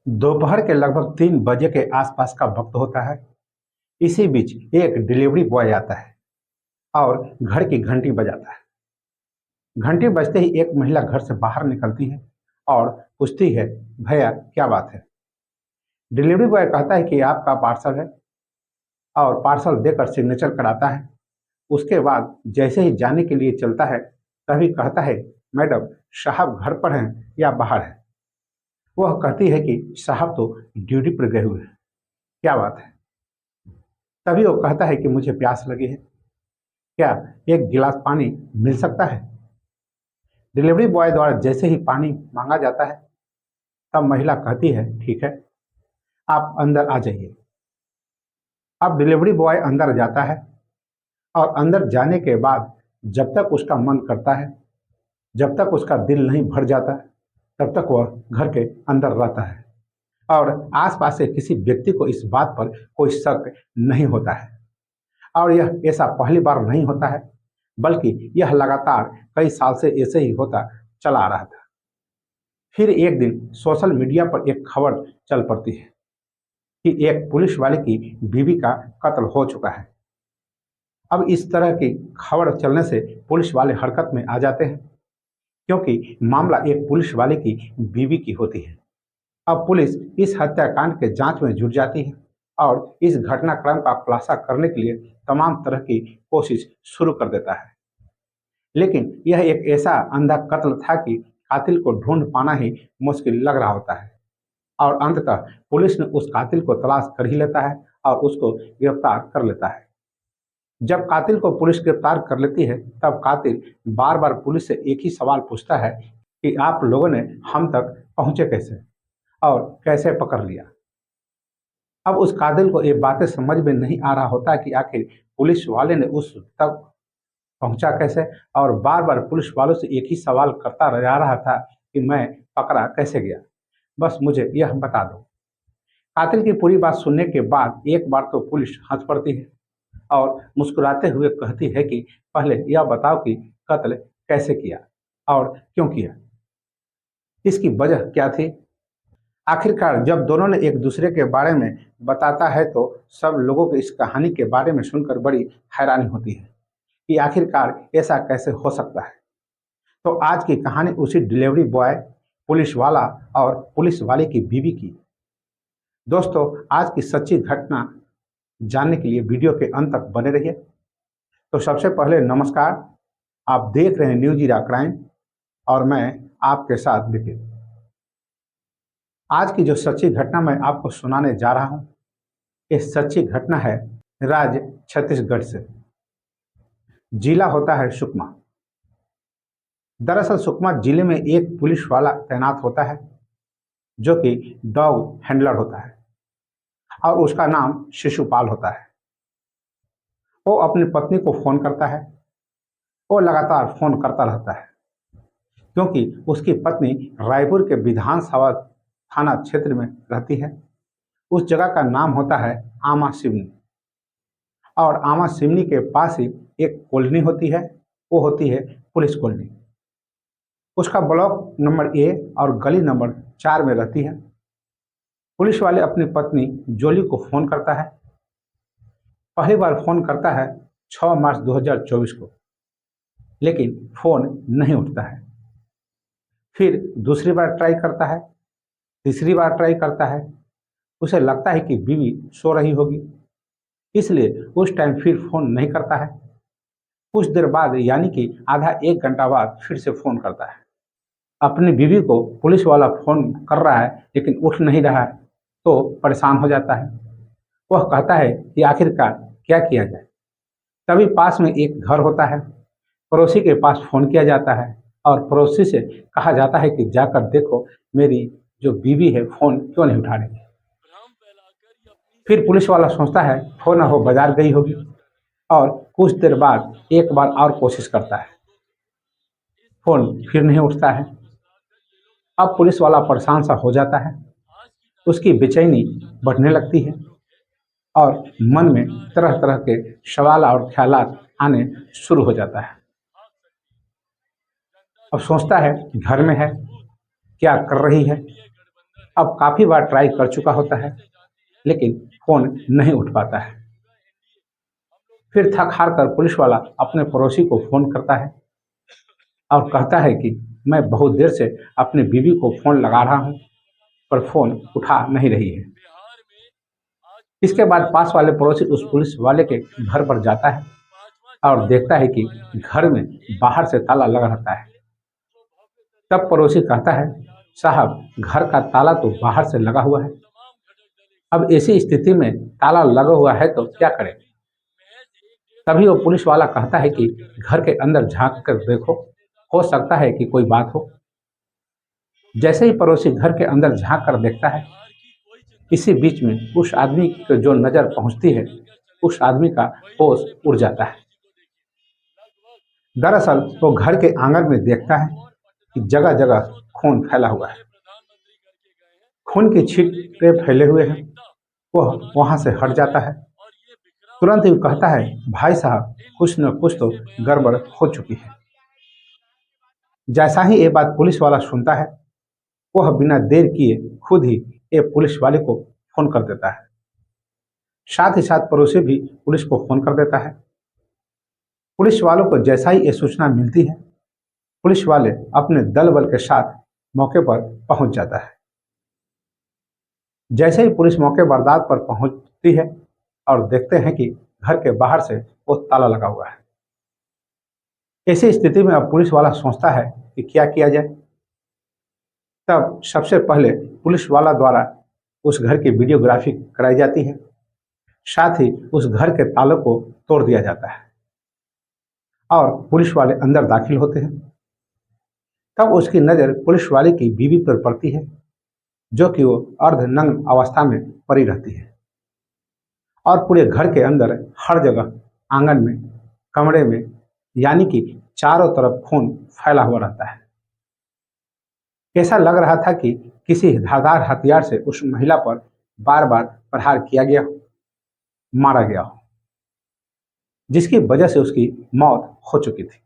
दोपहर के लगभग 3 बजे के आसपास का वक्त होता है। इसी बीच एक डिलीवरी बॉय आता है और घर की घंटी बजाता है। घंटी बजते ही एक महिला घर से बाहर निकलती है और पूछती है, भैया क्या बात है। डिलीवरी बॉय कहता है कि आपका पार्सल है और पार्सल देकर सिग्नेचर कराता है। उसके बाद जैसे ही जाने के लिए चलता है तभी कहता है, मैडम साहब घर पर हैं या बाहर हैं। वह कहती है कि साहब तो ड्यूटी पर गए हुए हैं। क्या बात है। तभी वो कहता है कि मुझे प्यास लगी है, क्या एक गिलास पानी मिल सकता है। डिलीवरी बॉय द्वारा जैसे ही पानी मांगा जाता है तब महिला कहती है, ठीक है आप अंदर आ जाइए। अब डिलीवरी बॉय अंदर जाता है और अंदर जाने के बाद जब तक उसका मन करता है, जब तक उसका दिल नहीं भर जाता तब तक वह घर के अंदर रहता है और आसपास के किसी व्यक्ति को इस बात पर कोई शक नहीं होता है। और यह ऐसा पहली बार नहीं होता है, बल्कि यह लगातार कई साल से ऐसे ही होता चला आ रहा था। फिर एक दिन सोशल मीडिया पर एक खबर चल पड़ती है कि एक पुलिस वाले की बीवी का कत्ल हो चुका है। अब इस तरह की खबर चलने से पुलिस वाले हरकत में आ जाते हैं, क्योंकि मामला एक पुलिस वाले की बीवी की होती है। अब पुलिस इस हत्याकांड के जांच में जुट जाती है और इस घटनाक्रम का खुलासा करने के लिए तमाम तरह की कोशिश शुरू कर देता है। लेकिन यह एक ऐसा अंधा कत्ल था कि कातिल को ढूंढ पाना ही मुश्किल लग रहा होता है और अंततः पुलिस ने उस कातिल को तलाश कर ही लेता है और उसको गिरफ्तार कर लेता है। जब कातिल को पुलिस गिरफ्तार कर लेती है तब कातिल बार बार पुलिस से एक ही सवाल पूछता है कि आप लोगों ने हम तक पहुंचे कैसे और कैसे पकड़ लिया। अब उस कातिल को ये बातें समझ में नहीं आ रहा होता कि आखिर पुलिस वाले ने उस तक पहुंचा कैसे, और बार बार पुलिस वालों से एक ही सवाल करता जा रहा था कि मैं पकड़ा कैसे गया, बस मुझे यह बता दो। कातिल की पूरी बात सुनने के बाद एक बार तो पुलिस हंस पड़ती है और मुस्कुराते हुए कहती है कि पहले यह बताओ कि कत्ल कैसे किया और क्यों किया, इसकी वजह क्या थी। आखिरकार जब दोनों ने एक दूसरे के बारे में बताता है तो सब लोगों को इस कहानी के बारे में सुनकर बड़ी हैरानी होती है कि आखिरकार ऐसा कैसे हो सकता है। तो आज की कहानी उसी डिलीवरी बॉय, पुलिस वाला और पुलिस वाले की बीवी की। दोस्तों आज की सच्ची घटना जानने के लिए वीडियो के अंत तक बने रहिए। तो सबसे पहले नमस्कार, आप देख रहे हैं न्यूज ईरा क्राइम और मैं आपके साथ विपिन। आज की जो सच्ची घटना मैं आपको सुनाने जा रहा हूं, ये सच्ची घटना है राज्य छत्तीसगढ़ से। जिला होता है सुकमा। दरअसल सुकमा जिले में एक पुलिस वाला तैनात होता है जो कि डॉग हैंडलर होता है और उसका नाम शिशुपाल होता है। वो अपनी पत्नी को फोन करता है, वो लगातार फोन करता रहता है क्योंकि उसकी पत्नी रायपुर के विधानसभा थाना क्षेत्र में रहती है। उस जगह का नाम होता है आमा सिवनी और आमा सिवनी के पास ही एक कॉलोनी होती है, वो होती है पुलिस कॉलोनी। उसका ब्लॉक नंबर ए और गली नंबर 4 में रहती है। पुलिस वाले अपनी पत्नी जोली को फोन करता है। पहली बार फोन करता है 6 मार्च 2024 को, लेकिन फोन नहीं उठता है। फिर दूसरी बार ट्राई करता है, तीसरी बार ट्राई करता है। उसे लगता है कि बीवी सो रही होगी, इसलिए उस टाइम फिर फोन नहीं करता है। कुछ देर बाद यानी कि आधा एक घंटा बाद फिर से फोन करता है। अपनी बीवी को पुलिस वाला फोन कर रहा है लेकिन उठ नहीं रहा है तो परेशान हो जाता है। वह कहता है कि आखिरकार क्या किया जाए। तभी पास में एक घर होता है, पड़ोसी के पास फोन किया जाता है और पड़ोसी से कहा जाता है कि जाकर देखो मेरी जो बीवी है फोन क्यों नहीं उठा रही। फिर पुलिस वाला सोचता है फोन हो बाजार गई होगी और कुछ देर बाद एक बार और कोशिश करता है, फोन फिर नहीं उठता है। अब पुलिस वाला परेशान सा हो जाता है, उसकी बेचैनी बढ़ने लगती है और मन में तरह तरह के सवाल और ख्यालात आने शुरू हो जाता है। अब सोचता है घर में है, क्या कर रही है, अब काफी बार ट्राई कर चुका होता है, लेकिन फोन नहीं उठ पाता है। फिर थक हार कर पुलिस वाला अपने पड़ोसी को फोन करता है और कहता है कि मैं बहुत देर से अपनी बीवी को फोन लगा रहा हूँ, पर फोन उठा नहीं रही है। इसके बाद पास वाले पड़ोसी उस पुलिस वाले के घर पर जाता है और देखता है कि घर में बाहर से ताला लगा रहता है। तब पड़ोसी कहता है, साहब घर का ताला तो बाहर से लगा हुआ है। अब ऐसी स्थिति में ताला लगा हुआ है तो क्या करें। तभी वो पुलिस वाला कहता है कि घर के अंदर झांक कर देखो, हो सकता है कि कोई बात हो। जैसे ही पड़ोसी घर के अंदर झांक कर देखता है, इसी बीच में उस आदमी की जो नजर पहुंचती है, उस आदमी का होश उड़ जाता है। दरअसल वो घर के आंगन में देखता है कि जगह जगह खून फैला हुआ है। खून की छींटे फैले हुए हैं। वह वहां से हट जाता है। तुरंत ही कहता है, भाई साहब कुछ न कुछ तो गड़बड़ हो चुकी है। जैसा ही ये बात पुलिस वाला सुनता है, वह बिना देर किए खुद ही ये पुलिस वाले को फोन कर देता है। साथ ही साथ पड़ोसी भी पुलिस को फोन कर देता है। पुलिस वालों को जैसा ही ये सूचना मिलती है, पुलिस वाले अपने दल बल के साथ मौके पर पहुंच जाता है। जैसे ही पुलिस मौके वारदात पर पहुंचती है और देखते हैं कि घर के बाहर से वो ताला लगा हुआ है। ऐसी स्थिति में अब पुलिस वाला सोचता है कि क्या किया जाए। तब सबसे पहले पुलिस वाला द्वारा उस घर की वीडियोग्राफी कराई जाती है। साथ ही उस घर के तालों को तोड़ दिया जाता है और पुलिस वाले अंदर दाखिल होते हैं। तब उसकी नज़र पुलिस वाले की बीवी पर पड़ती है, जो कि वो अर्धनग्न अवस्था में पड़ी रहती है और पूरे घर के अंदर हर जगह, आंगन में, कमरे में, यानी कि चारों तरफ खून फैला हुआ रहता है। ऐसा लग रहा था कि किसी धारदार हथियार से उस महिला पर बार बार प्रहार किया गया हो, मारा गया हो, जिसकी वजह से उसकी मौत हो चुकी थी।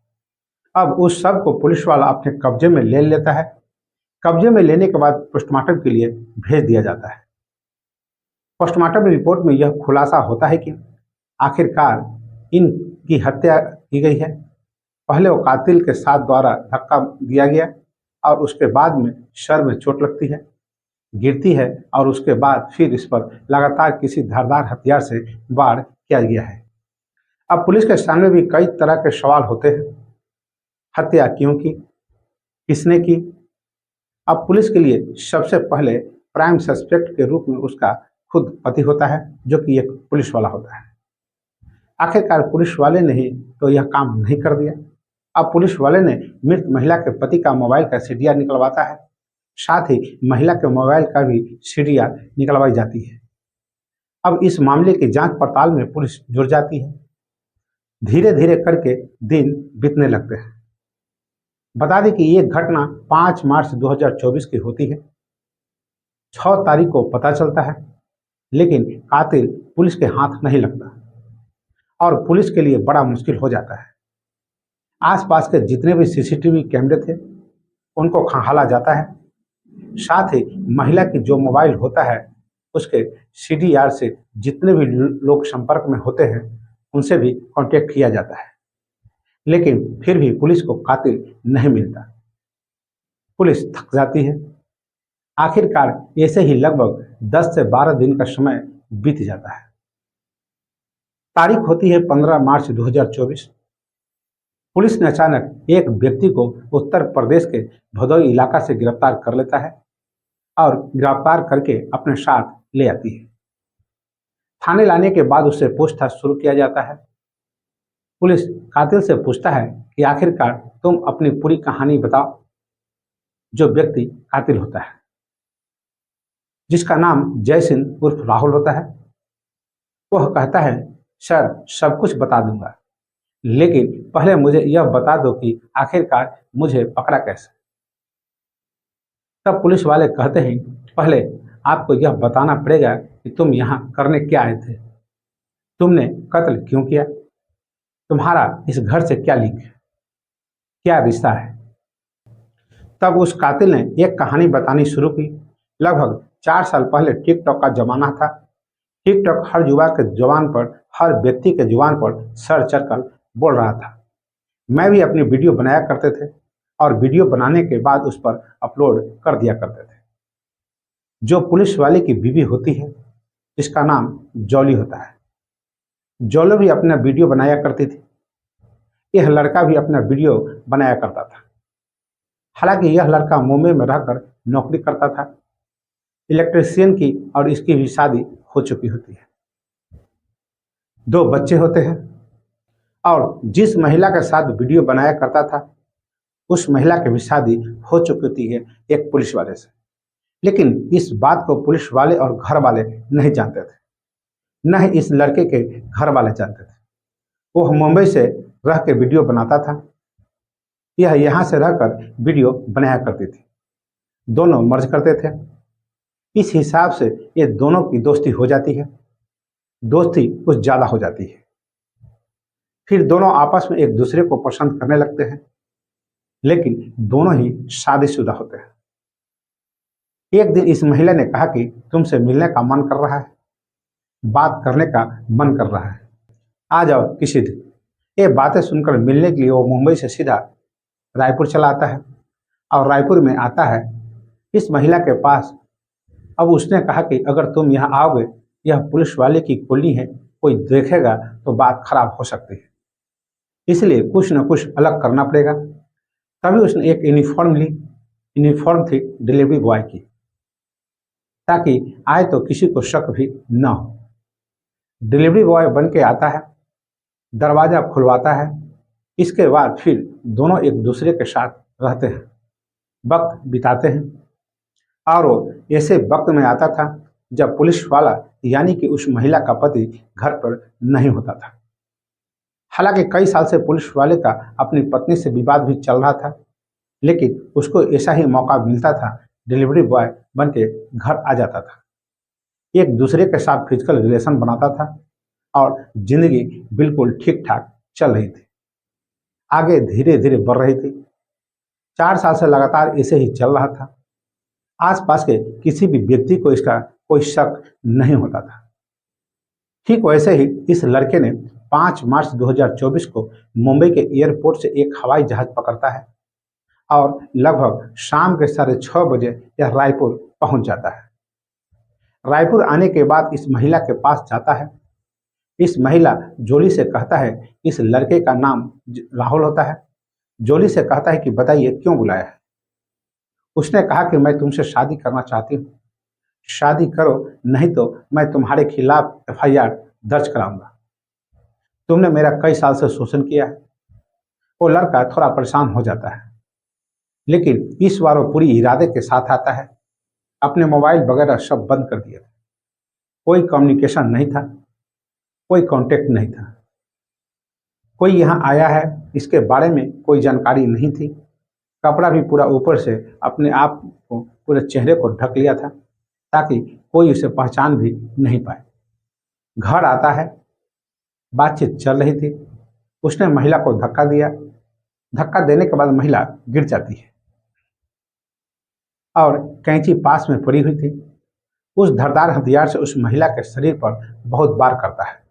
अब उस सब को पुलिस वाला अपने कब्जे में ले लेता है। कब्जे में लेने के बाद पोस्टमार्टम के लिए भेज दिया जाता है। पोस्टमार्टम रिपोर्ट में यह खुलासा होता है कि आखिरकार इनकी हत्या की गई है। पहले वो कातिल के साथ द्वारा धक्का दिया गया और उसके बाद में सर में चोट लगती है, गिरती है और उसके बाद फिर इस पर लगातार किसी धारदार हथियार से वार किया गया है। अब पुलिस के सामने भी कई तरह के सवाल होते हैं। हत्या क्यों की, किसने की। अब पुलिस के लिए सबसे पहले प्राइम सस्पेक्ट के रूप में उसका खुद पति होता है, जो कि एक पुलिस वाला होता है। आखिरकार पुलिस वाले ने ही तो यह काम नहीं कर दिया। अब पुलिस वाले ने मृत महिला के पति का मोबाइल का सीडीआर निकलवाता है। साथ ही महिला के मोबाइल का भी सीडीआर निकलवाई जाती है। अब इस मामले की जांच पड़ताल में पुलिस जुड़ जाती है। धीरे धीरे करके दिन बीतने लगते हैं। बता दें कि ये घटना 5 मार्च 2024 की होती है। 6 तारीख को पता चलता है, लेकिन कातिल पुलिस के हाथ नहीं लगता और पुलिस के लिए बड़ा मुश्किल हो जाता है। आसपास के जितने भी सीसीटीवी कैमरे थे, उनको खंगाला जाता है। साथ ही महिला की जो मोबाइल होता है, उसके सीडीआर से जितने भी लोग संपर्क में होते हैं, उनसे भी कांटेक्ट किया जाता है। लेकिन फिर भी पुलिस को कातिल नहीं मिलता। पुलिस थक जाती है। आखिरकार ऐसे ही लगभग 10 से 12 दिन का समय बीत जाता है। तारीख होती है 15 मार्च 2024। पुलिस ने अचानक एक व्यक्ति को उत्तर प्रदेश के भदोई इलाका से गिरफ्तार कर लेता है और गिरफ्तार करके अपने साथ ले आती है। थाने लाने के बाद उससे पूछताछ शुरू किया जाता है। पुलिस कातिल से पूछता है कि आखिरकार तुम अपनी पूरी कहानी बताओ। जो व्यक्ति कातिल होता है, जिसका नाम जय सिंह उर्फ राहुल होता है, वह कहता है, सर सब कुछ बता दूंगा, लेकिन पहले मुझे यह बता दो कि आखिरकार मुझे पकड़ा कैसे। तब पुलिस वाले कहते हैं, पहले आपको यह बताना पड़ेगा कि तुम यहाँ करने क्या आए थे, तुमने कत्ल क्यों किया, तुम्हारा इस घर से क्या लिंक है, क्या रिश्ता है। तब उस कातिल ने एक कहानी बतानी शुरू की, लगभग 4 साल पहले टिकटॉक का जमाना था। टिकटॉक हर युवा के जुबान पर, हर व्यक्ति के जुबान पर सर चढ़कर बोल रहा था। मैं भी अपनी वीडियो बनाया करते थे और वीडियो बनाने के बाद उस पर अपलोड कर दिया करते थे। जो पुलिस वाले की बीवी होती है, जिसका नाम जॉली होता है, जॉली भी अपना वीडियो बनाया करती थी। यह लड़का भी अपना वीडियो बनाया करता था। हालांकि यह लड़का मुंबई में रहकर नौकरी करता था, इलेक्ट्रिशियन की, और इसकी भी शादी हो चुकी होती है। 2 बच्चे होते हैं और जिस महिला के साथ वीडियो बनाया करता था उस महिला की भी शादी हो चुकी होती है एक पुलिस वाले से। लेकिन इस बात को पुलिस वाले और घर वाले नहीं जानते थे, न ही इस लड़के के घर वाले जानते थे। वह मुंबई से रह के वीडियो बनाता था, यह यहाँ से रहकर वीडियो बनाया करती थी। दोनों मर्ज करते थे। इस हिसाब से ये दोनों की दोस्ती हो जाती है, दोस्ती कुछ ज़्यादा हो जाती है। फिर दोनों आपस में एक दूसरे को पसंद करने लगते हैं, लेकिन दोनों ही शादीशुदा होते हैं। एक दिन इस महिला ने कहा कि तुमसे मिलने का मन कर रहा है, बात करने का मन कर रहा है, आ जाओ किसी दिन। ये बातें सुनकर मिलने के लिए वो मुंबई से सीधा रायपुर चला आता है और रायपुर में आता है इस महिला के पास। अब उसने कहा कि अगर तुम यहाँ आओगे, यह पुलिस वाले की कॉलोनी है, कोई देखेगा तो बात खराब हो सकती है, इसलिए कुछ न कुछ अलग करना पड़ेगा। तभी उसने एक यूनिफॉर्म ली। यूनिफॉर्म थी डिलीवरी बॉय की, ताकि आए तो किसी को शक भी न हो। डिलीवरी बॉय बन के आता है, दरवाज़ा खुलवाता है। इसके बाद फिर दोनों एक दूसरे के साथ रहते हैं, वक्त बिताते हैं। और वो ऐसे वक्त में आता था जब पुलिस वाला यानी कि उस महिला का पति घर पर नहीं होता था। हालांकि कई साल से पुलिस वाले का अपनी पत्नी से विवाद भी चल रहा था, लेकिन उसको ऐसा ही मौका मिलता था, डिलीवरी बॉय बन के घर आ जाता था, एक दूसरे के साथ फिजिकल रिलेशन बनाता था और जिंदगी बिल्कुल ठीक ठाक चल रही थी, आगे धीरे धीरे बढ़ रही थी। 4 साल से लगातार ऐसे ही चल रहा था। आसपास के किसी भी व्यक्ति को इसका कोई शक नहीं होता था। ठीक वैसे ही इस लड़के ने 5 मार्च 2024 को मुंबई के एयरपोर्ट से एक हवाई जहाज पकड़ता है और लगभग शाम के 6:30 बजे यह रायपुर पहुंच जाता है। रायपुर आने के बाद इस महिला के पास जाता है। इस महिला जोली से कहता है, इस लड़के का नाम राहुल होता है। जोली से कहता है कि बताइए क्यों बुलाया है। उसने कहा कि मैं तुमसे शादी करना चाहती हूँ, शादी करो, नहीं तो मैं तुम्हारे खिलाफ FIR दर्ज कराऊंगा। तुमने मेरा कई साल से शोषण किया है। वो लड़का थोड़ा परेशान हो जाता है, लेकिन इस बार वो पूरी इरादे के साथ आता है। अपने मोबाइल वगैरह सब बंद कर दिए थे, कोई कम्युनिकेशन नहीं था, कोई कांटेक्ट नहीं था। कोई यहाँ आया है इसके बारे में कोई जानकारी नहीं थी। कपड़ा भी पूरा ऊपर से अपने आप को, पूरे चेहरे को ढक लिया था, ताकि कोई उसे पहचान भी नहीं पाए। घर आता है, बातचीत चल रही थी। उसने महिला को धक्का दिया। धक्का देने के बाद महिला गिर जाती है और कैंची पास में पड़ी हुई थी। उस धारदार हथियार से उस महिला के शरीर पर बहुत वार करता है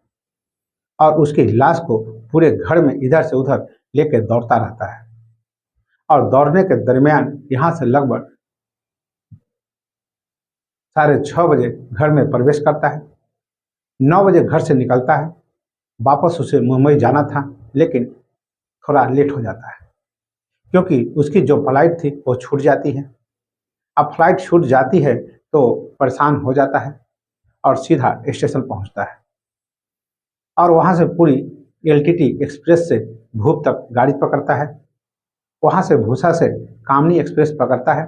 और उसकी लाश को पूरे घर में इधर से उधर लेकर दौड़ता रहता है। और दौड़ने के दरमियान यहाँ से लगभग 6:30 बजे घर में प्रवेश करता है। 9 बजे घर से निकलता है। वापस उसे मुंबई जाना था, लेकिन थोड़ा लेट हो जाता है क्योंकि उसकी जो फ्लाइट थी वो छूट जाती है। अब फ्लाइट छूट जाती है तो परेशान हो जाता है और सीधा स्टेशन पहुंचता है और वहां से पूरी LTT एक्सप्रेस से भूप तक गाड़ी पकड़ता है। वहां से भूसा से कामनी एक्सप्रेस पकड़ता है।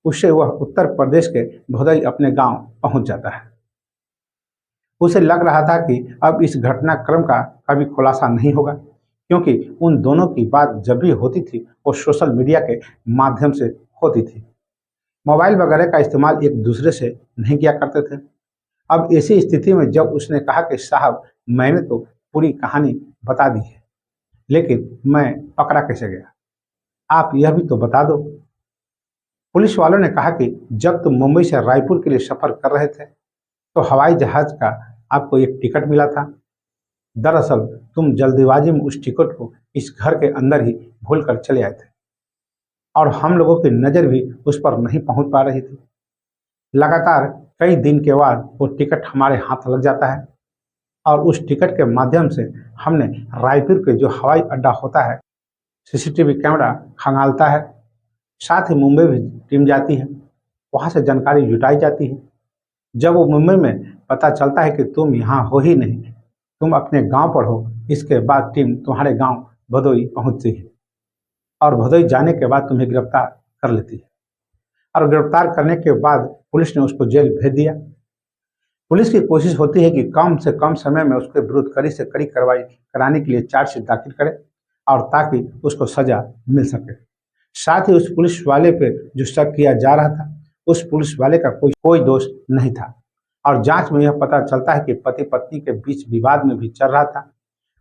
उससे वह उत्तर प्रदेश के भदोई अपने गांव पहुंच जाता है। उसे लग रहा था कि अब इस घटनाक्रम का कभी खुलासा नहीं होगा, क्योंकि उन दोनों की बात जब भी होती थी वो सोशल मीडिया के माध्यम से होती थी। मोबाइल वगैरह का इस्तेमाल एक दूसरे से नहीं किया करते थे। अब ऐसी स्थिति में जब उसने कहा कि साहब मैंने तो पूरी कहानी बता दी है, लेकिन मैं पकड़ा कैसे गया, आप यह भी तो बता दो। पुलिस वालों ने कहा कि जब तुम मुंबई से रायपुर के लिए सफर कर रहे थे तो हवाई जहाज का आपको एक टिकट मिला था। दरअसल तुम जल्दीबाजी में उस टिकट को इस घर के अंदर ही भूल कर चले आए थे और हम लोगों की नज़र भी उस पर नहीं पहुंच पा रही थी। लगातार कई दिन के बाद वो टिकट हमारे हाथ लग जाता है और उस टिकट के माध्यम से हमने रायपुर के जो हवाई अड्डा होता है सीसीटीवी कैमरा खंगालता है। साथ ही मुंबई भी टीम जाती है, वहाँ से जानकारी जुटाई जाती है। जब वो मुंबई में पता चलता है कि तुम यहाँ हो ही नहीं, तुम अपने गांव पर हो, इसके बाद टीम तुम्हारे गांव भदोई पहुँचती है और भदोई जाने के बाद तुम्हें गिरफ्तार कर लेती है और गिरफ्तार करने के बाद पुलिस ने उसको जेल भेज दिया। पुलिस की कोशिश होती है कि कम से कम समय में उसके विरुद्ध कड़ी से कड़ी कार्रवाई कराने के लिए चार्जशीट दाखिल करे और ताकि उसको सजा मिल सके। साथ ही उस पुलिस वाले पे जो शक किया जा रहा था, उस पुलिस वाले का कोई कोई दोष नहीं था और जांच में यह पता चलता है कि पति पत्नी के बीच विवाद में भी चल रहा था।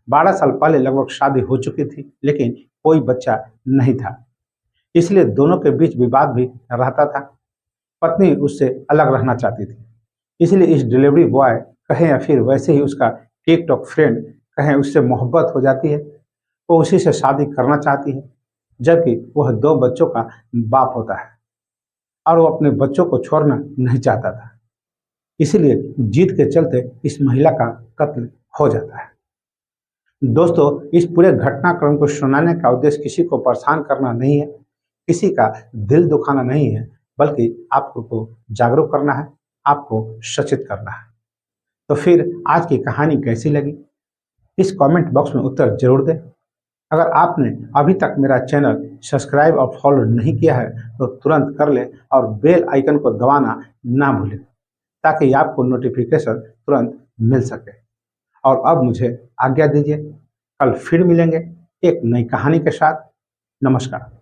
12 साल पहले लगभग शादी हो चुकी थी, लेकिन कोई बच्चा नहीं था, इसलिए दोनों के बीच विवाद भी रहता था। पत्नी उससे अलग रहना चाहती थी, इसलिए इस डिलीवरी बॉय कहें या फिर वैसे ही उसका टिकटॉक फ्रेंड कहें, उससे मोहब्बत हो जाती है। वो उसी से शादी करना चाहती है, जबकि वह 2 बच्चों का बाप होता है और वो अपने बच्चों को छोड़ना नहीं चाहता था। इसलिए जीत के चलते इस महिला का कत्ल हो जाता है। दोस्तों, इस पूरे घटनाक्रम को सुनाने का उद्देश्य किसी को परेशान करना नहीं है, किसी का दिल दुखाना नहीं है, बल्कि आपको जागरूक करना है, आपको सचेत करना है। तो फिर आज की कहानी कैसी लगी, इस कमेंट बॉक्स में उत्तर जरूर दें। अगर आपने अभी तक मेरा चैनल सब्सक्राइब और फॉलो नहीं किया है तो तुरंत कर लें और बेल आइकन को दबाना ना भूलें, ताकि आपको नोटिफिकेशन तुरंत मिल सके। और अब मुझे आज्ञा दीजिए, कल फिर मिलेंगे एक नई कहानी के साथ। नमस्कार।